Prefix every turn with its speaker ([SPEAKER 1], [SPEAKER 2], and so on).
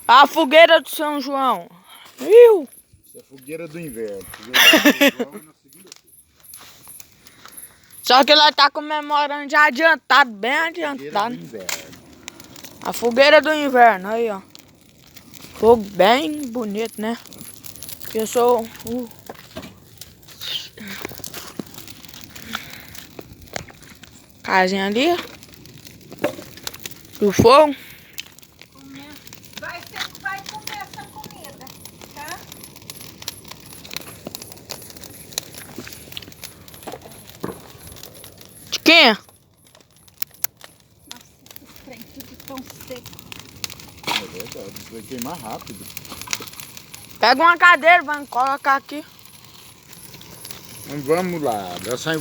[SPEAKER 1] A fogueira do São João. Viu?
[SPEAKER 2] Isso é a fogueira do inverno. Fogueira do São João é na segunda-feira.
[SPEAKER 1] Só que ela tá comemorando já adiantado, bem
[SPEAKER 2] Fogueira
[SPEAKER 1] adiantado.
[SPEAKER 2] do inverno.
[SPEAKER 1] A fogueira do inverno, aí ó. Fogo bem bonito, né? Eu sou casinha ali, ó. Do fogo.
[SPEAKER 3] Vai comer essa comida, tá?
[SPEAKER 1] De quem?
[SPEAKER 3] Nossa, esse trem tudo tão seco.
[SPEAKER 2] É verdade, isso vai queimar rápido.
[SPEAKER 1] Pega uma cadeira, vamos colocar aqui.
[SPEAKER 2] Então vamos lá, dá só